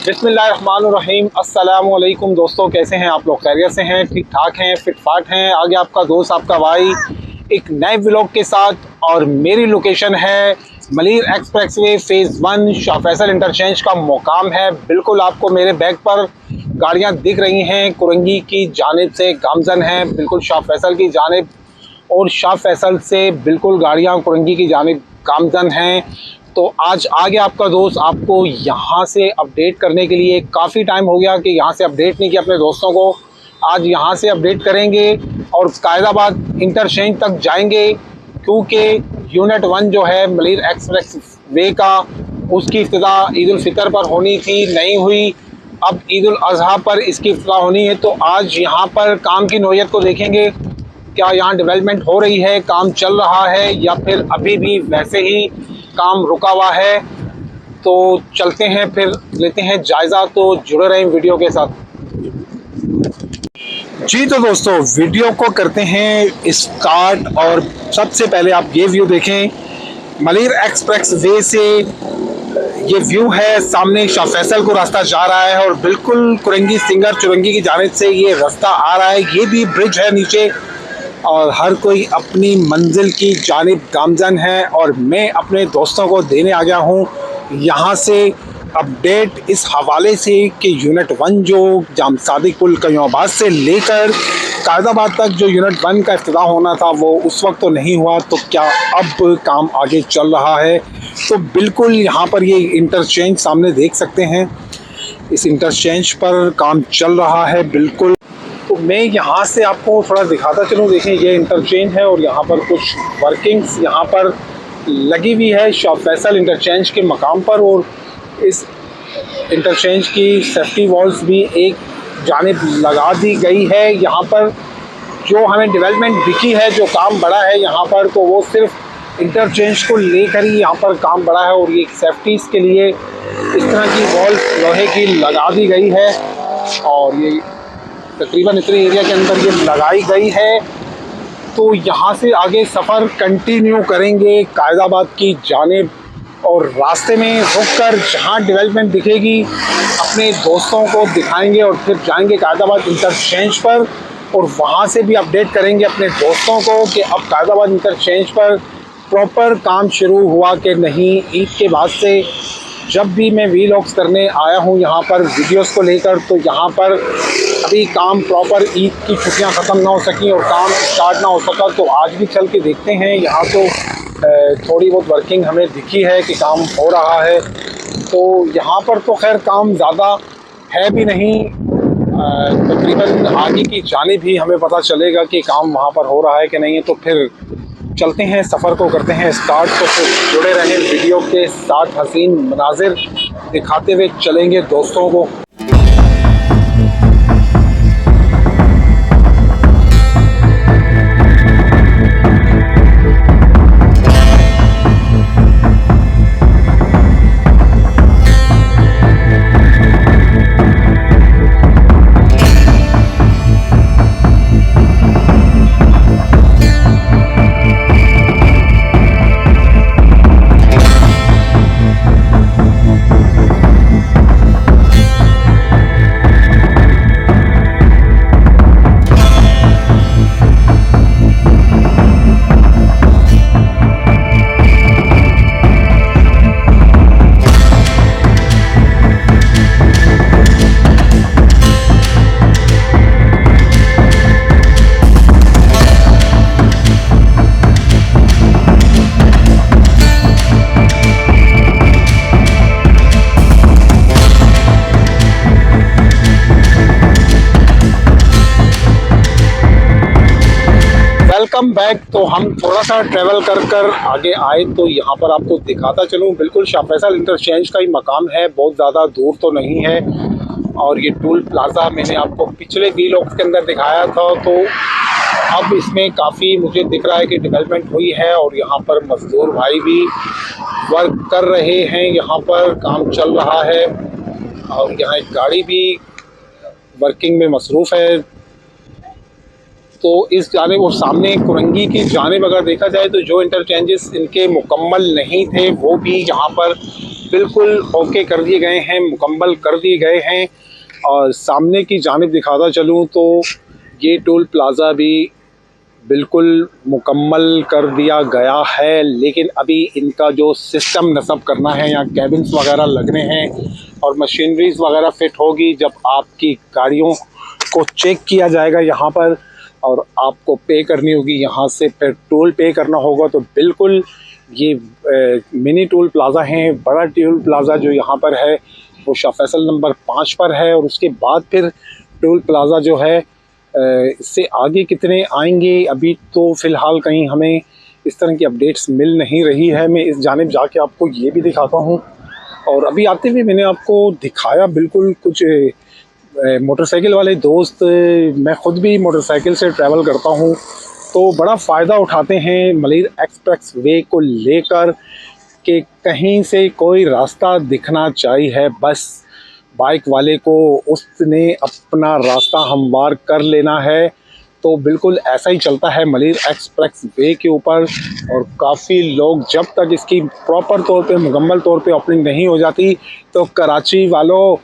बिस्मिल्लाहिर्रहमानिर्रहीम। अस्सलामुअलैकुम दोस्तों, कैसे हैं आप लोग? खैरियत से हैं, ठीक ठाक हैं, फिट फाट हैं। आगे आपका दोस्त, आपका भाई एक नए व्लॉग के साथ। और मेरी लोकेशन है Malir expressway phase 1 Shah Faisal interchange का मुकाम है। बिल्कुल आपको मेरे बैक पर गाड़ियां दिख रही हैं, कुरंगी की जानिब से गामजन हैं, बिल्कुल शाह फैसल की जानिब, और शाह फैसल से बिल्कुल गाड़ियां कुरंगी की जानिब गामजन हैं। तो आज आ गया आपका दोस्त आपको यहाँ से अपडेट करने के लिए। काफ़ी टाइम हो गया कि यहाँ से अपडेट नहीं किया अपने दोस्तों को। आज यहाँ से अपडेट करेंगे और कायदाबाद इंटरचेंज तक जाएंगे, क्योंकि यूनिट 1 जो है मलीर एक्सप्रेस वे का, उसकी इफ्तिदा ईद उल फितर पर होनी थी, नहीं हुई। अब ईद उल अज़हा पर इसकी इफ्तिदा होनी है। तो आज यहाँ पर काम की नौयत को देखेंगे, क्या यहाँ डेवलपमेंट हो रही है, काम चल रहा है, या फिर अभी भी वैसे ही काम रुका हुआ है। तो चलते हैं, फिर लेते हैं जायज़ा। तो जुड़े रहें वीडियो के साथ जी। तो दोस्तों वीडियो को करते हैं स्टार्ट, और सबसे पहले आप ये व्यू देखें मलीर एक्सप्रेस वे से। ये व्यू है, सामने शाह फैसल को रास्ता जा रहा है और बिल्कुल कुरंगी सिंगर चुरंगी की जानिब से ये रास्ता आ रहा है। ये भी ब्रिज है नीचे, और हर कोई अपनी मंजिल की जानिब गामजन है। और मैं अपने दोस्तों को देने आ गया हूँ यहाँ से अपडेट इस हवाले से कि यूनिट 1 जो जाम सादिक पुल कयूमाबाद से लेकर कायदाबाद तक जो यूनिट 1 का इफ्तिताह होना था वो उस वक्त तो नहीं हुआ, तो क्या अब काम आगे चल रहा है। तो बिल्कुल यहाँ पर ये इंटरचेंज सामने देख सकते हैं, इस इंटरचेंज पर काम चल रहा है बिल्कुल। तो मैं यहाँ से आपको थोड़ा दिखाता चलूँ। देखें ये इंटरचेंज है और यहाँ पर कुछ वर्किंग्स यहाँ पर लगी हुई है शाह फैसल इंटरचेंज के मकाम पर। और इस इंटरचेंज की सेफ्टी वॉल्स भी एक जानिब लगा दी गई है। यहाँ पर जो हमें डेवलपमेंट दिखी है, जो काम बढ़ा है यहाँ पर, तो वो सिर्फ इंटरचेंज को लेकर ही यहाँ पर काम बढ़ा है। और ये सेफ्टीज़ के लिए इस तरह की वॉल्स लोहे की लगा दी गई है, और ये तकरीबन इतने एरिया के अंदर ये लगाई गई है। तो यहाँ से आगे सफ़र कंटिन्यू करेंगे कायदाबाद की जानिब, और रास्ते में रुककर जहाँ डेवलपमेंट दिखेगी अपने दोस्तों को दिखाएंगे, और फिर जाएंगे कायदाबाद इंटरचेंज पर, और वहाँ से भी अपडेट करेंगे अपने दोस्तों को कि अब कायदाबाद इंटरचेंज पर प्रॉपर काम शुरू हुआ कि नहीं। ईद के बाद से जब भी मैं वीलॉग्स करने आया हूँ यहाँ पर वीडियोस को लेकर, तो यहाँ पर अभी काम प्रॉपर, ईद की छुट्टियाँ ख़त्म ना हो सकी और काम स्टार्ट ना हो सका। तो आज भी चल के देखते हैं। यहाँ तो थोड़ी बहुत वर्किंग हमें दिखी है कि काम हो रहा है। तो यहाँ पर तो खैर काम ज़्यादा है भी नहीं, तकरीबन आगे की जानिब ही हमें पता चलेगा कि काम वहाँ पर हो रहा है कि नहीं है। तो फिर चलते हैं, सफ़र को करते हैं स्टार्ट। तो फिर जुड़े रहें वीडियो के साथ, हसीन मनाजिर दिखाते हुए चलेंगे दोस्तों को। Welcome back. तो हम थोड़ा सा ट्रैवल कर आगे आए, तो यहाँ पर आपको दिखाता चलूँ, बिल्कुल शाह फैसल इंटरचेंज का ही मकाम है, बहुत ज़्यादा दूर तो नहीं है। और ये टूल प्लाज़ा मैंने आपको पिछले वीलॉग्स के अंदर दिखाया था, तो अब इसमें काफ़ी मुझे दिख रहा है कि डेवलपमेंट हुई है। और यहाँ पर मजदूर भाई भी वर्क कर रहे हैं, यहाँ पर काम चल रहा है, और यहाँ एक गाड़ी भी वर्किंग में मसरूफ़ है। तो इस जानिब और सामने कुरंगी की जानिब अगर देखा जाए तो जो इंटरचेंजेस इनके मुकम्मल नहीं थे वो भी यहाँ पर बिल्कुल ओके कर दिए गए हैं, मुकम्मल कर दिए गए हैं। और सामने की जानिब दिखाता चलूँ तो ये टोल प्लाज़ा भी बिल्कुल मुकम्मल कर दिया गया है, लेकिन अभी इनका जो सिस्टम नस्ब करना है, यहाँ कैबिन्स वगैरह लगने हैं और मशीनरीज वगैरह फिट होगी। जब आपकी गाड़ियों को चेक किया जाएगा यहाँ पर और आपको पे करनी होगी, यहाँ से फिर टोल पे करना होगा। तो बिल्कुल ये मिनी टोल प्लाज़ा है। बड़ा टोल प्लाज़ा जो यहाँ पर है वो शाह फैसल नंबर 5 पर है, और उसके बाद फिर टोल प्लाज़ा जो है इससे आगे कितने आएंगे अभी तो फ़िलहाल कहीं हमें इस तरह की अपडेट्स मिल नहीं रही है। मैं इस जानिब जाके आपको ये भी दिखाता हूँ। और अभी आते हुए मैंने आपको दिखाया बिल्कुल कुछ मोटरसाइकिल वाले दोस्त, मैं ख़ुद भी मोटरसाइकिल से ट्रैवल करता हूँ, तो बड़ा फ़ायदा उठाते हैं मलिर एक्सप्रेस वे को लेकर कि कहीं से कोई रास्ता दिखना चाहिए, बस बाइक वाले को उसने अपना रास्ता हमवार कर लेना है। तो बिल्कुल ऐसा ही चलता है मलिर एक्सप्रेस वे के ऊपर। और काफ़ी लोग जब तक इसकी प्रॉपर तौर पे मुकम्मल तौर पे ओपनिंग नहीं हो जाती तो कराची वालों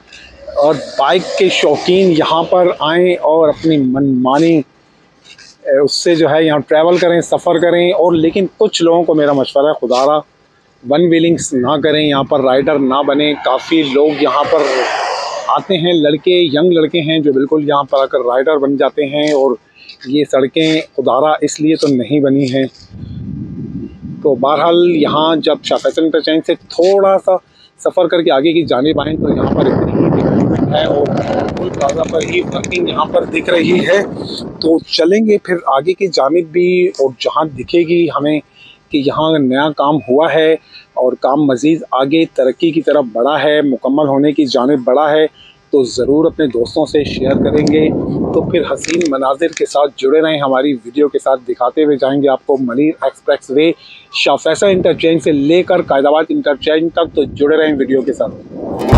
और बाइक के शौकीन यहाँ पर आएँ और अपनी मनमानी उससे जो है यहाँ ट्रैवल करें, सफ़र करें। और लेकिन कुछ लोगों को मेरा मशवरा है, खुदारा वन व्हीलिंग्स ना करें, यहाँ पर राइडर ना बने। काफ़ी लोग यहाँ पर आते हैं, लड़के, यंग लड़के हैं जो बिल्कुल यहाँ पर आकर राइडर बन जाते हैं। और ये सड़कें खुदारा इसलिए तो नहीं बनी हैं। तो बहरहाल यहाँ जब शाह फैसल इंटरचेंज से थोड़ा सा सफ़र करके आगे की जानिब आएँ तो यहाँ पर इतनी ही डेवलपमेंट है और टोल प्लाज़ा पर ही वर्किंग यहाँ पर दिख रही है। तो चलेंगे फिर आगे की जानिब भी, और जहाँ दिखेगी हमें कि यहाँ नया काम हुआ है और काम मज़ीद आगे तरक्की की तरफ बढ़ा है, मुकम्मल होने की जानिब बढ़ा है, तो ज़रूर अपने दोस्तों से शेयर करेंगे। तो फिर हसीन मनाजिर के साथ जुड़े रहें, हमारी वीडियो के साथ दिखाते हुए जाएंगे आपको Malir express way Shah Faisal interchange से लेकर कायदाबाद इंटरचेंज तक। तो जुड़े रहें वीडियो के साथ।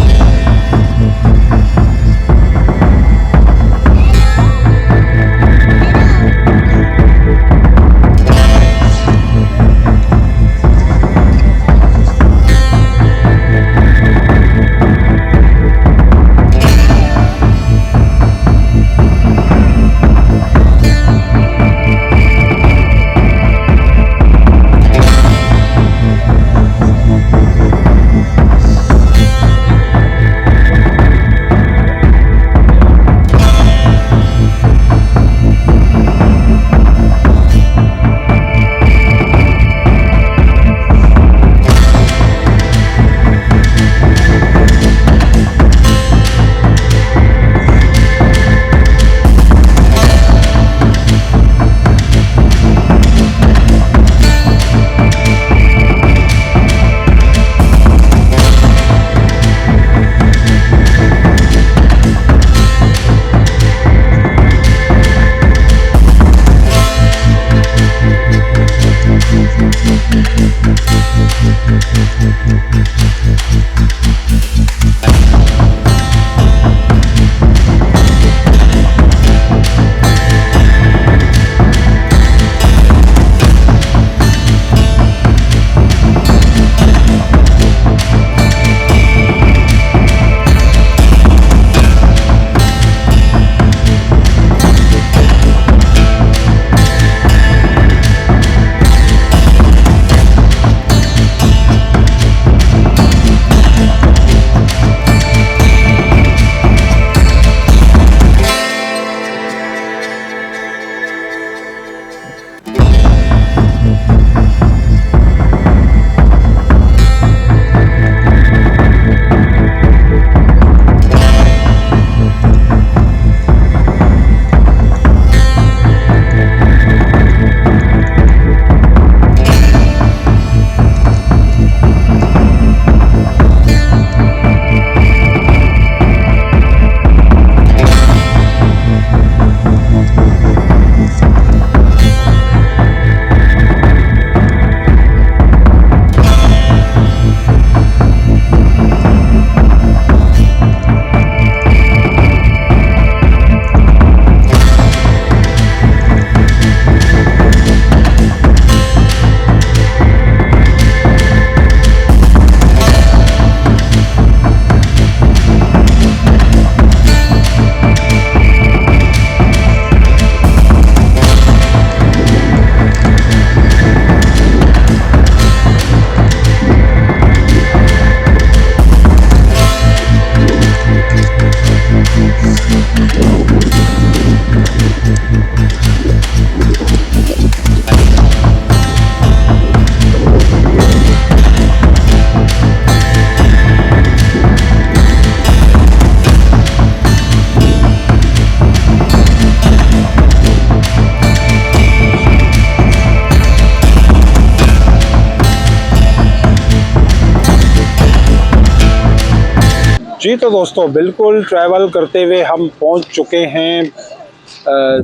जी तो दोस्तों, बिल्कुल ट्रैवल करते हुए हम पहुंच चुके हैं।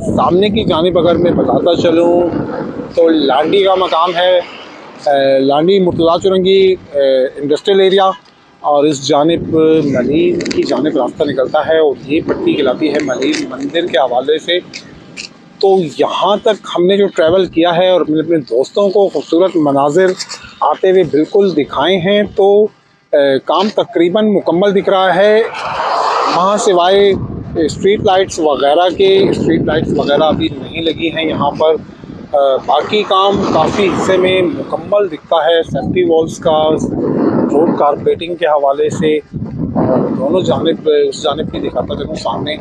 सामने की जानिब अगर मैं बताता चलूं तो लांडी का मकाम है। लांडी मुर्तज़ा चुरंगी इंडस्ट्रियल एरिया, और इस जानिब मलीर की जानिब रास्ता निकलता है और ये पट्टी कहलाती है मलीर मंदिर के हवाले से। तो यहाँ तक हमने जो ट्रैवल किया है और मैंने अपने दोस्तों को खूबसूरत मनाजिर आते हुए बिल्कुल दिखाए हैं, तो काम तकरीबन मुकम्मल दिख रहा है। वहाँ सिवाय स्ट्रीट लाइट्स वगैरह अभी नहीं लगी हैं यहाँ पर। बाकी काम काफ़ी हिस्से में मुकम्मल दिखता है। सेफ्टी वॉल्स का, रोड कारपेटिंग के हवाले से, और दोनों जानिब उस जानिब भी दिखाता चलूँ। सामने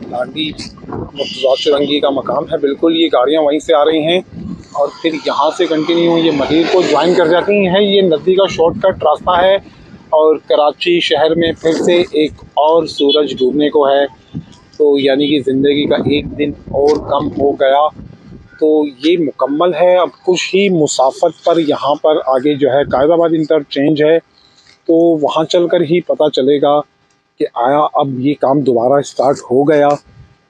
लांडी मुर्तज़ा चुरंगी का मकाम है, बिल्कुल ये गाड़ियाँ वहीं से आ रही हैं और फिर यहाँ से कंटिन्यू ये मलीर को ज्वाइन कर जाती हैं। ये नदी का शॉर्टकट रास्ता है और कराची शहर में फिर से एक और सूरज डूबने को है। तो यानी कि ज़िंदगी का एक दिन और कम हो गया, तो ये मुकम्मल है। अब कुछ ही मुसाफत पर यहाँ पर आगे जो है कायदाबाद इंटरचेंज है, तो वहाँ चलकर ही पता चलेगा कि आया अब ये काम दोबारा स्टार्ट हो गया।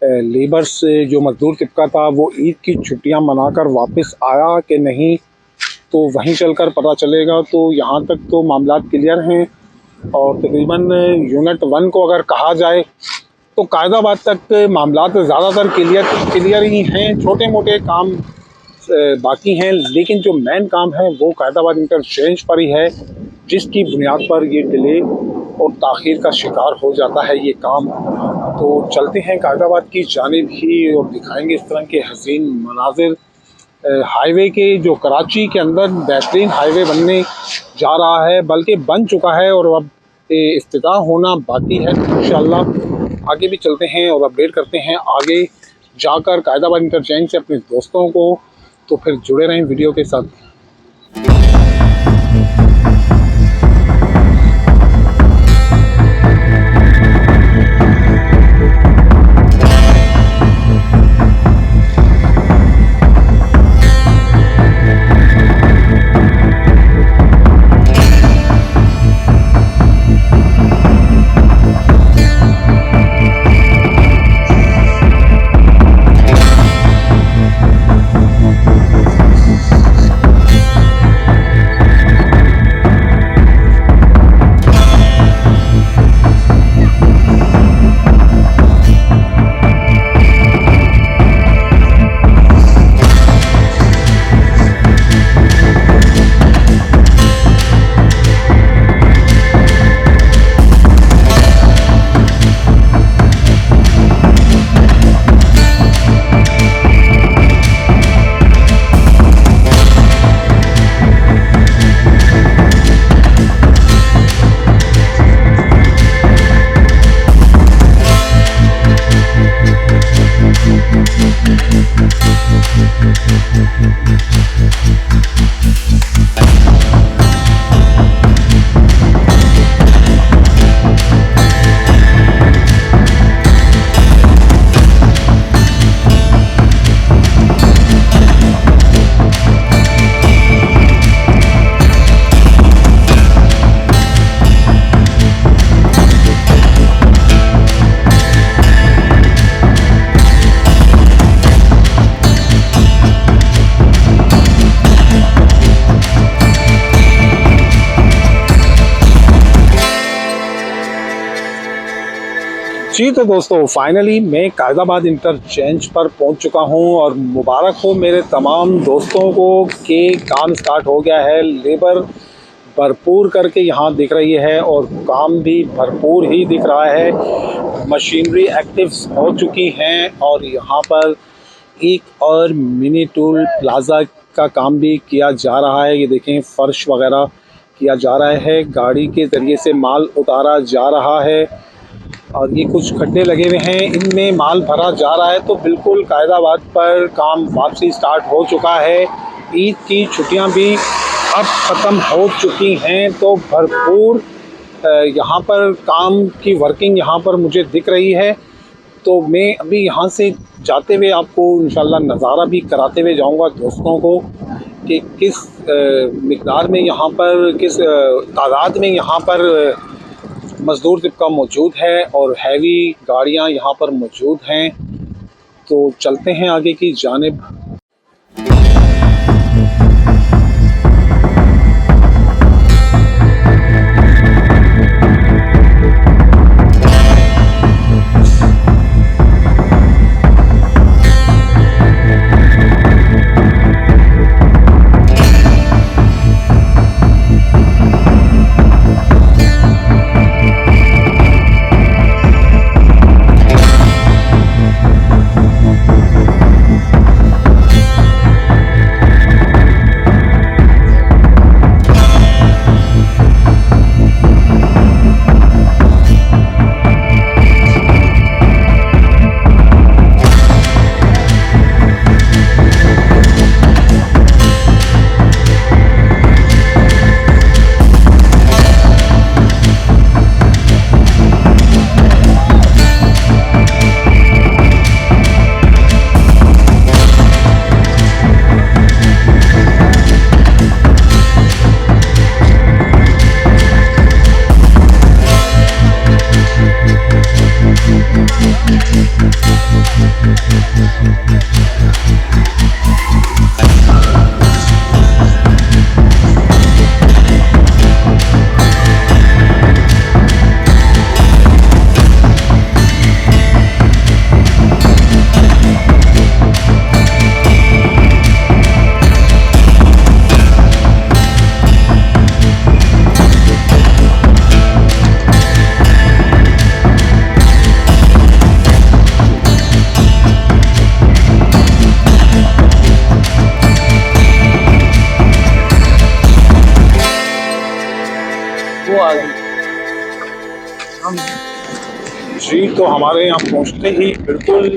लेबर्स जो मज़दूर तबका था वो ईद की छुट्टियां मनाकर वापस आया कि नहीं, तो वहीं चलकर पता चलेगा। तो यहाँ तक तो मामला क्लियर हैं और तकरीबन यूनिट 1 को अगर कहा जाए तो कायदाबाद तक मामला ज़्यादातर क्लियर ही हैं। छोटे मोटे काम बाकी हैं, लेकिन जो मेन काम है वो कायदाबाद इंटरचेंज पर ही है, जिसकी बुनियाद पर ये डिले और ताख़ीर का शिकार हो जाता है ये काम। तो चलते हैं कायदाबाद की जानिब ही और दिखाएंगे इस तरह के हसीन मनाजिर। हाईवे के जो कराची के अंदर बेहतरीन हाईवे बनने जा रहा है, बल्कि बन चुका है और अब इफ्तिताह होना बाकी है। इंशाअल्लाह आगे भी चलते हैं और अपडेट करते हैं आगे जाकर कायदाबाद इंटरचेंज से अपने दोस्तों को। तो फिर जुड़े रहें वीडियो के साथ। जी तो दोस्तों, फाइनली मैं कायदाबाद इंटरचेंज पर पहुंच चुका हूं और मुबारक हो मेरे तमाम दोस्तों को कि काम स्टार्ट हो गया है। लेबर भरपूर करके यहाँ दिख रही है और काम भी भरपूर ही दिख रहा है। मशीनरी एक्टिव हो चुकी हैं और यहाँ पर एक और मिनी टूल प्लाज़ा का काम भी किया जा रहा है। ये देखें, फ़र्श वगैरह किया जा रहा है, गाड़ी के ज़रिए से माल उतारा जा रहा है और ये कुछ खड्डे लगे हुए हैं, इनमें माल भरा जा रहा है। तो बिल्कुल कायदाबाद पर काम वापसी स्टार्ट हो चुका है। ईद की छुट्टियां भी अब ख़त्म हो चुकी हैं, तो भरपूर यहाँ पर काम की वर्किंग यहाँ पर मुझे दिख रही है। तो मैं अभी यहाँ से जाते हुए आपको इंशाल्लाह नज़ारा भी कराते हुए जाऊँगा दोस्तों को कि किस मिक़दार में यहाँ पर, किस तादाद में यहाँ पर मज़दूर तिब्का मौजूद है और हैवी गाड़ियां यहाँ पर मौजूद हैं। तो चलते हैं आगे की जानिब। जी, तो हमारे यहाँ पहुँचते ही बिल्कुल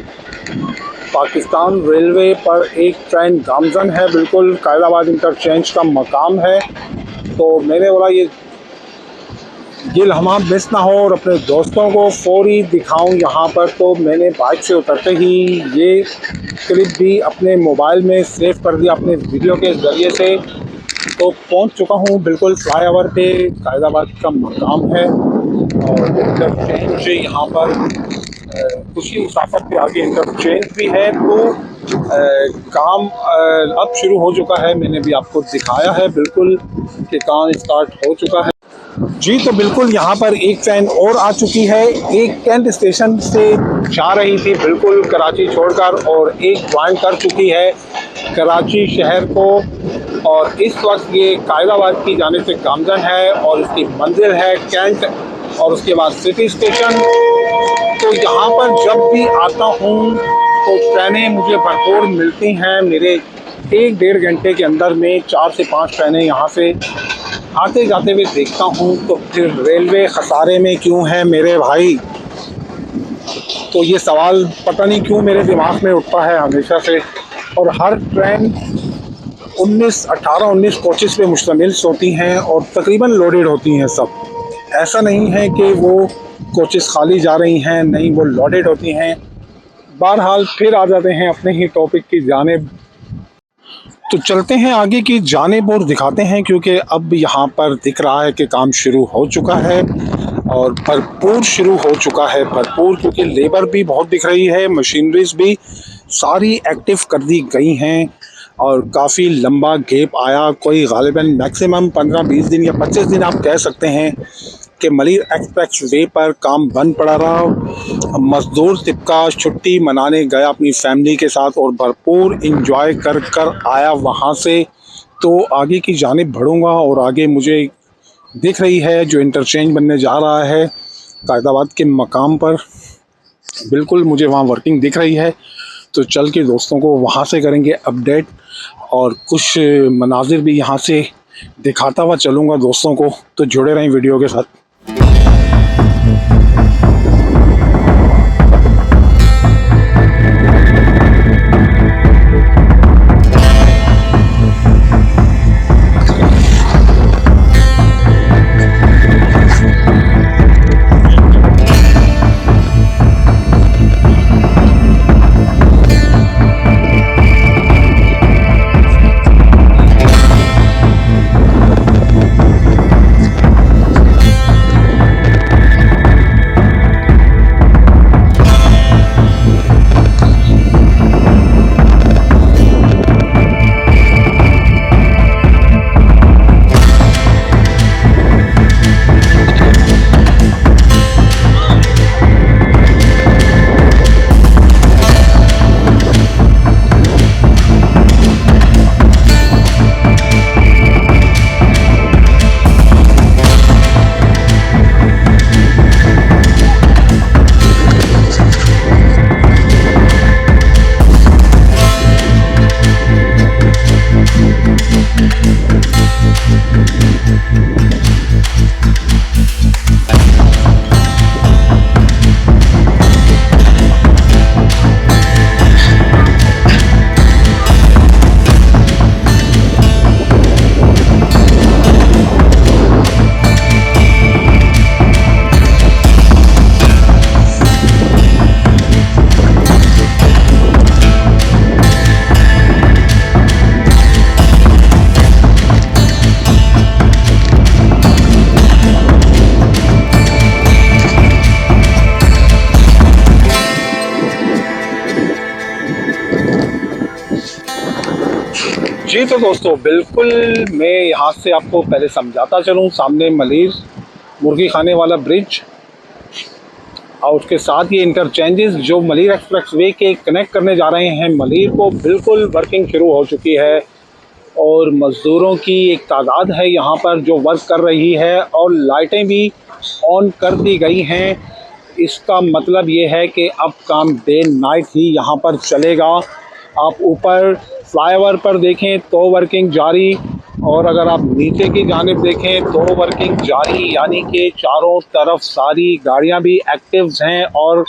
पाकिस्तान रेलवे पर एक ट्रेन गामजन है, बिल्कुल कायदाबाद इंटरचेंज का मकाम है। तो मैंने बोला ये लम्हा मिस ना हो और अपने दोस्तों को फौरी दिखाऊं यहाँ पर। तो मैंने बाइक से उतरते ही ये क्लिप भी अपने मोबाइल में सेव कर दिया अपने वीडियो के ज़रिए से। तो पहुँच चुका हूँ बिल्कुल फ्लाईओवर पे, कायदाबाद का मकाम है और इंटरचेंज यहाँ पर कुछ ही मुसाफत पे आगे इंटरचेंज भी है। तो काम अब शुरू हो चुका है, मैंने भी आपको दिखाया है बिल्कुल कि काम स्टार्ट हो चुका है। जी, तो बिल्कुल यहाँ पर एक ट्रेन और आ चुकी है, एक कैंट स्टेशन से जा रही थी बिल्कुल कराची छोड़कर और एक ज्वाइन कर चुकी है कराची शहर को। और इस वक्त ये कायदाबाद की जाने से गामजन है और इसकी मंजिल है कैंट और उसके बाद सिटी स्टेशन। तो यहाँ पर जब भी आता हूँ तो ट्रेनें मुझे भरपूर मिलती हैं। मेरे 1-1.5 घंटे के अंदर में 4 से 5 ट्रेनें यहाँ से आते जाते हुए देखता हूँ। तो फिर रेलवे खसारे में क्यों है मेरे भाई? तो ये सवाल पता नहीं क्यों मेरे दिमाग में उठता है हमेशा से। और हर ट्रेन 18-19 कोचेस पे मुश्तमिल होती हैं और तकरीबन लोडेड होती हैं सब। ऐसा नहीं है कि वो कोचेस खाली जा रही हैं, नहीं, वो लोडेड होती हैं। बहरहाल फिर आ जाते हैं अपने ही टॉपिक की जानिब। तो चलते हैं आगे की जानिब और दिखाते हैं, क्योंकि अब यहाँ पर दिख रहा है कि काम शुरू हो चुका है और भरपूर शुरू हो चुका है, भरपूर, क्योंकि लेबर भी बहुत दिख रही है, मशीनरीज भी सारी एक्टिव कर दी गई हैं और काफ़ी लंबा गैप आया। कोई गालिबन मैक्सिमम 15-20 दिन या 25 दिन आप कह सकते हैं कि मलिर एक्सप्रेस वे पर काम बंद पड़ा रहा। मज़दूर तिब्का छुट्टी मनाने गया अपनी फैमिली के साथ और भरपूर इंजॉय कर आया वहाँ से। तो आगे की जानिब बढ़ूँगा और आगे मुझे दिख रही है जो इंटरचेंज बनने जा रहा है कायदाबाद के मकाम पर, बिल्कुल मुझे वहाँ वर्किंग दिख रही है। तो चल के दोस्तों को वहाँ से करेंगे अपडेट और कुछ मनाजिर भी यहाँ से दिखाता हुआ चलूँगा दोस्तों को। तो जुड़े रहें वीडियो के साथ। तो दोस्तों बिल्कुल मैं यहाँ से आपको पहले समझाता चलूँ, सामने मलिर मुर्गी खाने वाला ब्रिज और उसके साथ ये इंटरचेंजेस जो मलिर एक्सप्रेस वे के कनेक्ट करने जा रहे हैं मलिर को, बिल्कुल वर्किंग शुरू हो चुकी है और मज़दूरों की एक तादाद है यहाँ पर जो वर्क कर रही है और लाइटें भी ऑन कर दी गई हैं। इसका मतलब ये है कि अब काम डे नाइट ही यहाँ पर चलेगा। आप ऊपर फ्लाईओवर पर देखें तो वर्किंग जारी, और अगर आप नीचे की जानिब देखें तो वर्किंग जारी, यानी कि चारों तरफ सारी गाड़ियाँ भी एक्टिव हैं और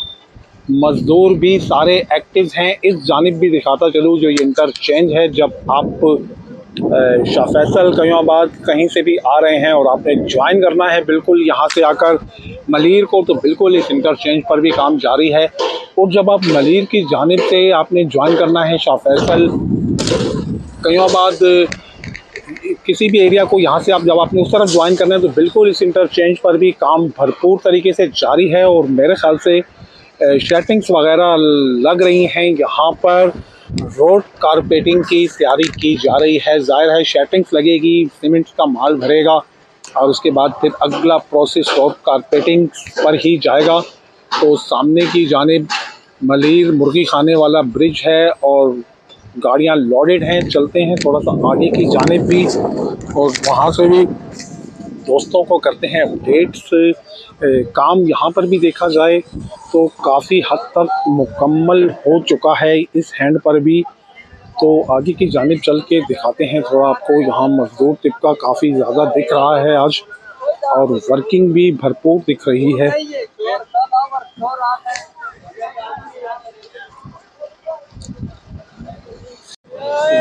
मज़दूर भी सारे एक्टिव हैं। इस जानिब भी दिखाता चलूँ जो ये इंटरचेंज है, जब आप शाह फैसल कयोंबाद कहीं से भी आ रहे हैं और आपने ज्वाइन करना है बिल्कुल यहाँ से आकर मलिर को, तो बिल्कुल इस इंटरचेंज पर भी काम जारी है। और जब आप मलिर की जानिब से आपने ज्वाइन करना है शाह फैसल कयोंबाद किसी भी एरिया को, यहाँ से आप जब आपने उस तरफ ज्वाइन करना है तो बिल्कुल इस इंटरचेंज पर भी काम भरपूर तरीके से जारी है और मेरे ख्याल से शेटिंग्स वगैरह लग रही हैं। यहाँ पर रोड कारपेटिंग की तैयारी की जा रही है। जाहिर है शेटिंग्स लगेगी, सीमेंट का माल भरेगा और उसके बाद फिर अगला प्रोसेस रोड कारपेटिंग पर ही जाएगा। तो सामने की जानिब मलिर मुर्गी खाने वाला ब्रिज है और गाड़ियां लोडेड हैं। चलते हैं थोड़ा सा आगे की जानिब भी और वहाँ से भी दोस्तों को करते हैं अपडेट्स। काम यहाँ पर भी देखा जाए तो काफ़ी हद तक मुकम्मल हो चुका है इस हैंड पर भी। तो आगे की जानिब चल के दिखाते हैं थोड़ा आपको। यहाँ मजदूर तिब्का काफ़ी ज़्यादा दिख रहा है आज और वर्किंग भी भरपूर दिख रही है।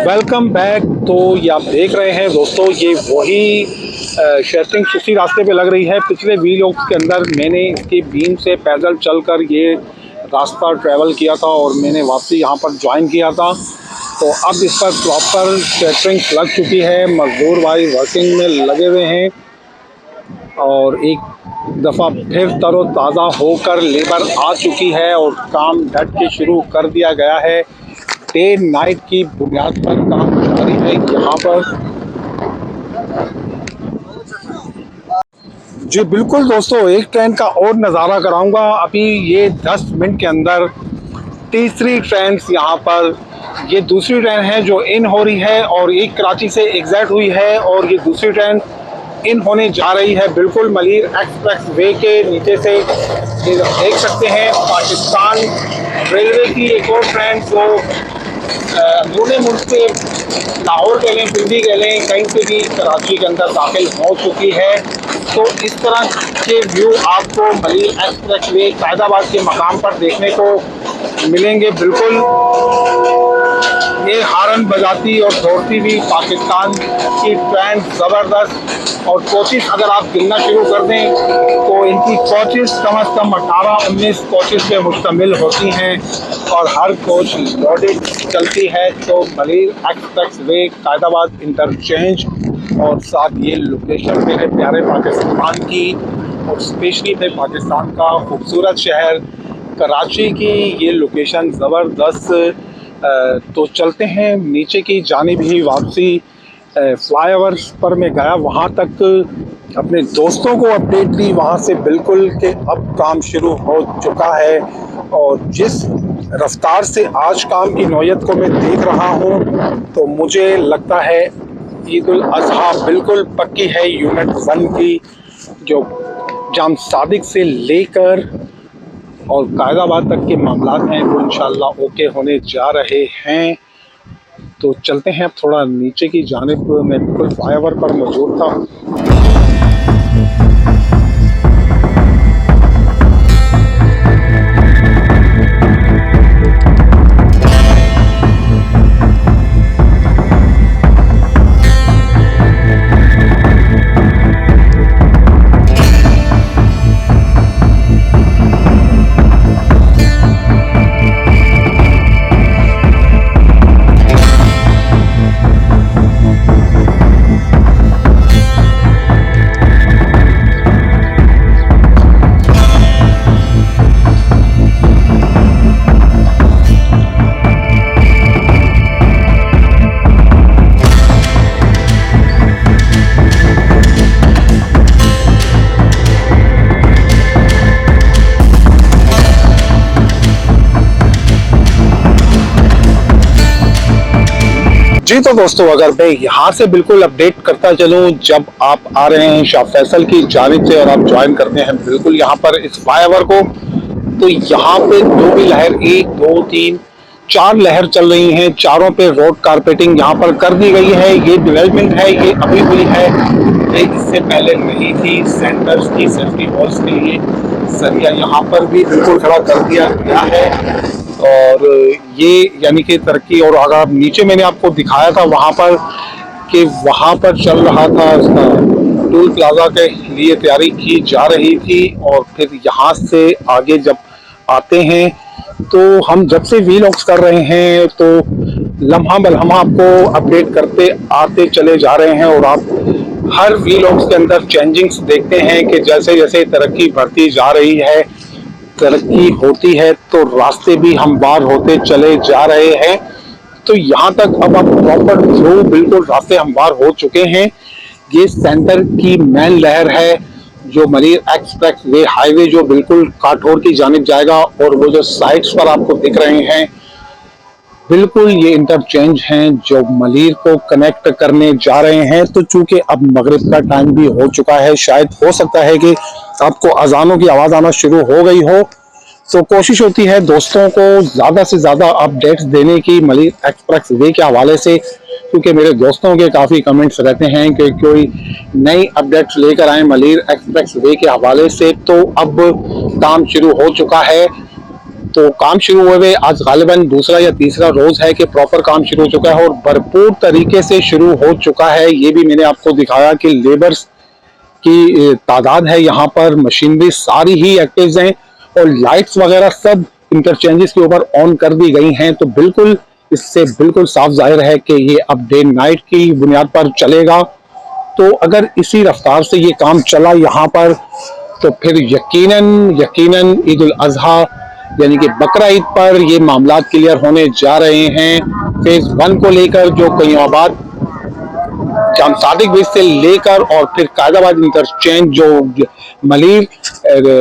Welcome back. तो ये आप देख रहे हैं दोस्तों, ये वही शेटरिंग उसी रास्ते पे लग रही है। पिछले वीडियोस के अंदर मैंने इसकी बीम से पैदल चलकर ये रास्ता ट्रैवल किया था और मैंने वापसी यहाँ पर ज्वाइन किया था। तो अब इस पर प्रॉपर शेटरिंग लग चुकी है, मजदूर भाई वर्किंग में लगे हुए हैं और एक दफ़ा फिर तरोताज़ा होकर लेबर आ चुकी है और काम डट के शुरू कर दिया गया है। डे नाइट की बुनियाद पर काम जारी है यहाँ पर। जी बिल्कुल दोस्तों, एक ट्रेन का और नज़ारा कराऊंगा। अभी ये 10 मिनट के अंदर तीसरी ट्रेन यहाँ पर, ये दूसरी ट्रेन है जो इन हो रही है और एक कराची से एग्जैक्ट हुई है और ये दूसरी ट्रेन इन होने जा रही है बिल्कुल मलिर एक्सप्रेस वे के नीचे से। ये देख सकते हैं पाकिस्तान रेलवे की एक और ट्रेन जो अंदरूनी मुल्क से लाहौर के लें, पिंडी के लें, कहीं से भी कराची के अंदर दाखिल हो चुकी है। तो इस तरह के व्यू आपको मलिर एक्सप्रेस वे कायदाबाद के मकाम पर देखने को मिलेंगे। बिल्कुल ये हारन बजाती और दौड़ती हुई पाकिस्तान की ट्रेन ज़बरदस्त। और कोचेस अगर आप गिनना शुरू कर दें तो इनकी कोचेस कम से कम 18-19 कोचेस पे मुश्तमिल होती हैं और हर कोच लोडेड चलती है। तो Malir express way Qaidabad interchange और साथ ये लोकेशन मेरे प्यारे पाकिस्तान की और स्पेशली मेरे पाकिस्तान का खूबसूरत शहर कराची की ये लोकेशन ज़बरदस्त। तो चलते हैं नीचे की जानिब ही वापसी। फ्लाईओवर पर मैं गया, वहाँ तक अपने दोस्तों को अपडेट दी वहाँ से बिल्कुल कि अब काम शुरू हो चुका है। और जिस रफ्तार से आज काम की नौयत को मैं देख रहा हूँ तो मुझे लगता है ईद उल अज़हा बिल्कुल पक्की है। यूनिट 1 की जो जाम सादिक से लेकर और कायदाबाद तक के मामलात हैं वो इंशाल्लाह ओके होने जा रहे हैं। तो चलते हैं अब थोड़ा नीचे की जानिब। मैं बिल्कुल फ्लाईओवर पर मौजूद था। जी तो दोस्तों, अगर मैं यहाँ से बिल्कुल अपडेट करता चलूँ, जब आप आ रहे हैं शाह फैसल की जानिब से और आप ज्वाइन करते हैं बिल्कुल यहाँ पर इस फ्लाईओवर को, तो यहाँ पे जो भी लहर 1 2 3 4 लहर चल रही हैं, चारों पे रोड कारपेटिंग यहाँ पर कर दी गई है। ये डेवलपमेंट है, ये अभी हुई है, ये इससे पहले नहीं थी। सेंटर्स की सेफ्टी वॉल्स के लिए सरिया यहाँ पर भी बिल्कुल खड़ा कर दिया गया है। और ये यानी कि तरक्की। और अगर नीचे मैंने आपको दिखाया था वहाँ पर कि वहाँ पर चल रहा था उसका टोल प्लाजा के लिए तैयारी की जा रही थी। और फिर यहाँ से आगे जब आते हैं तो हम जब से वीलॉग्स कर रहे हैं तो लम्हा बलम्हा आपको अपडेट करते आते चले जा रहे हैं। और आप हर वीलॉग्स के अंदर चेंजिंग्स देखते हैं कि जैसे जैसे तरक्की बढ़ती जा रही है, तरक्की होती है तो रास्ते भी हमवार होते चले जा रहे हैं। तो यहाँ तक अब आप प्रॉपर व्यू बिल्कुल रास्ते हमवार हो चुके हैं। ये सेंटर की मेन लहर है, जो मलीर एक्सप्रेस वे हाईवे जो बिल्कुल काठौर की जानिब जाएगा। और वो जो साइड्स पर आपको दिख रहे हैं बिल्कुल ये इंटरचेंज हैं जो मलीर को कनेक्ट करने जा रहे हैं। तो चूंकि अब मगरिब का टाइम भी हो चुका है, शायद हो सकता है कि आपको अजानों की आवाज़ आना शुरू हो गई हो, तो कोशिश होती है दोस्तों को ज़्यादा से ज़्यादा अपडेट्स देने की मलीर एक्सप्रेस वे के हवाले से, क्योंकि मेरे दोस्तों के काफ़ी कमेंट्स रहते हैं कि कोई नई अपडेट्स लेकर आए मलीर एक्सप्रेस वे के हवाले से। तो अब काम शुरू हो चुका है। तो काम शुरू हुए आज गालिबन दूसरा या तीसरा रोज है कि प्रॉपर काम शुरू हो चुका है और भरपूर तरीके से शुरू हो चुका है। ये भी मैंने आपको दिखाया कि लेबर्स की तादाद है यहाँ पर, मशीनरी सारी ही एक्टिव हैं और लाइट्स वगैरह सब इंटरचेंजेस के ऊपर ऑन कर दी गई हैं। तो बिल्कुल इससे बिल्कुल साफ जाहिर है कि ये अब डे नाइट की बुनियाद पर चलेगा। तो अगर इसी रफ्तार से ये काम चला यहाँ पर तो फिर यकीनन ईद उल अजहा यानी कि बकरा ईद पर ये मामला क्लियर होने जा रहे हैं। फेज 1 को लेकर जो कईमाबाद जाम सादिक ब्रिज से लेकर और फिर कायदाबाद इंटरचेंज जो मलीर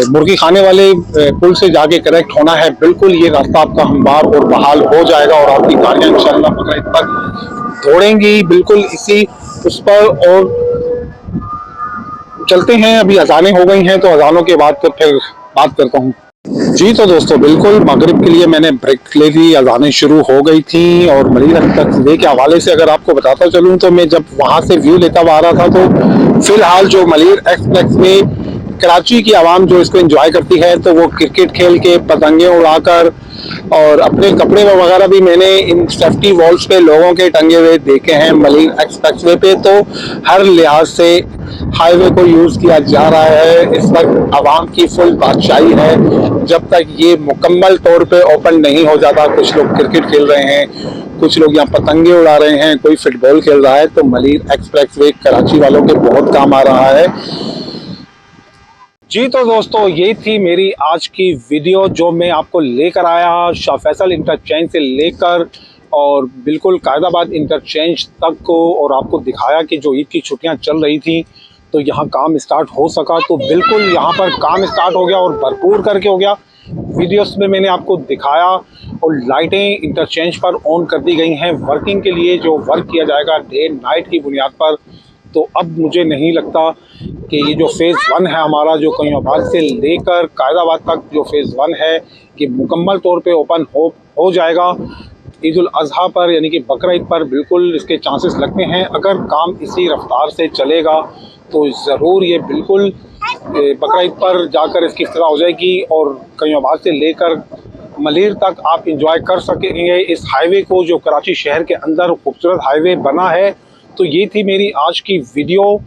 मुर्गी खाने वाले पुल से जाके कनेक्ट होना है, बिल्कुल ये रास्ता आपका हमवार और बहाल हो जाएगा और आपकी गाड़ियां इंशाल्लाह बकरा ईद पर दौड़ेंगी बिल्कुल इसी उस पर। और चलते हैं, अभी अजानें हो गई हैं तो अजानों के बाद फिर बात करता हूँ। जी तो दोस्तों, बिल्कुल मगरिब के लिए मैंने ब्रेक ले ली, अजानें शुरू हो गई थी। और मलीर एक्सप्रेस वे के हवाले से अगर आपको बताता चलूँ तो मैं जब वहाँ से व्यू लेता हुआ आ रहा था तो फिलहाल जो मलीर एक्सप्रेस वे कराची की आवाम जो इसको एंजॉय करती है तो वो क्रिकेट खेल के, पतंगे उड़ाकर और अपने कपड़े वगैरह भी मैंने इन सेफ्टी वॉल्स पे लोगों के टंगे हुए देखे हैं मलीर एक्सप्रेस वे पे। तो हर लिहाज से हाईवे को यूज किया जा रहा है। इस वक्त आवाम की फुल बादशाही है। जब तक ये मुकम्मल तौर पे ओपन नहीं हो जाता, कुछ लोग क्रिकेट खेल रहे हैं, कुछ लोग यहाँ पतंगे उड़ा रहे हैं, कोई फुटबॉल खेल रहा है, तो मलीर एक्सप्रेस वे कराची वालों के बहुत काम आ रहा है। जी तो दोस्तों, ये थी मेरी आज की वीडियो जो मैं आपको लेकर आया शाह फैसल इंटरचेंज से लेकर और बिल्कुल कायदाबाद इंटरचेंज तक को, और आपको दिखाया कि जो ईद की छुट्टियां चल रही थी तो यहाँ काम स्टार्ट हो सका। तो बिल्कुल यहाँ पर काम स्टार्ट हो गया और भरपूर करके हो गया। वीडियोस में मैंने आपको दिखाया और लाइटें इंटरचेंज पर ऑन कर दी गई हैं वर्किंग के लिए, जो वर्क किया जाएगा डे नाइट की बुनियाद पर। तो अब मुझे नहीं लगता कि ये जो फेज़ 1 है हमारा, जो कईमाबाद से लेकर कायदाबाद तक जो फेज़ 1 है कि मुकम्मल तौर पे ओपन हो जाएगा ईद उल अजहा पर, यानी कि बकरा ईद पर बिल्कुल इसके चांसेस लगते हैं। अगर काम इसी रफ्तार से चलेगा तो ज़रूर ये बिल्कुल बकरा ईद पर जाकर इसकी इफ्तिताह हो जाएगी और कईमाबाद से लेकर मलीर तक आप इंजॉय कर सकेंगे इस हाईवे को, जो कराची शहर के अंदर खूबसूरत हाईवे बना है। तो ये थी मेरी आज की वीडियो।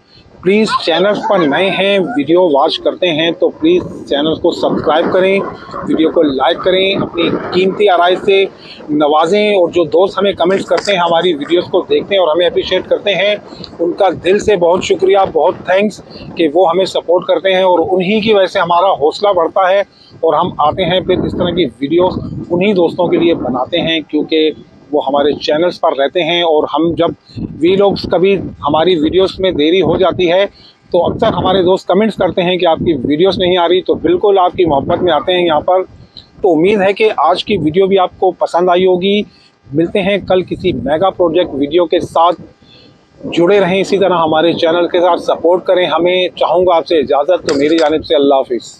प्लीज़ चैनल पर नए हैं, वीडियो वॉच करते हैं तो प्लीज़ चैनल को सब्सक्राइब करें, वीडियो को लाइक करें, अपनी कीमती आराय से नवाजें। और जो दोस्त हमें कमेंट्स करते हैं, हमारी वीडियोस को देखते हैं और हमें अप्रिशिएट करते हैं, उनका दिल से बहुत शुक्रिया, बहुत थैंक्स कि वो हमें सपोर्ट करते हैं और उन्हीं की वजह से हमारा हौसला बढ़ता है और हम आते हैं फिर इस तरह की वीडियोस उन्हीं दोस्तों के लिए बनाते हैं, क्योंकि वो हमारे चैनल्स पर रहते हैं। और हम जब वीलॉग्स कभी हमारी वीडियोस में देरी हो जाती है तो अक्सर हमारे दोस्त कमेंट्स करते हैं कि आपकी वीडियोस नहीं आ रही, तो बिल्कुल आपकी मोहब्बत में आते हैं यहाँ पर। तो उम्मीद है कि आज की वीडियो भी आपको पसंद आई होगी। मिलते हैं कल किसी मेगा प्रोजेक्ट वीडियो के साथ। जुड़े रहें इसी तरह हमारे चैनल के साथ, सपोर्ट करें हमें। चाहूँगा आपसे इजाज़त, तो मेरी जानिब से अल्लाह हाफिज़।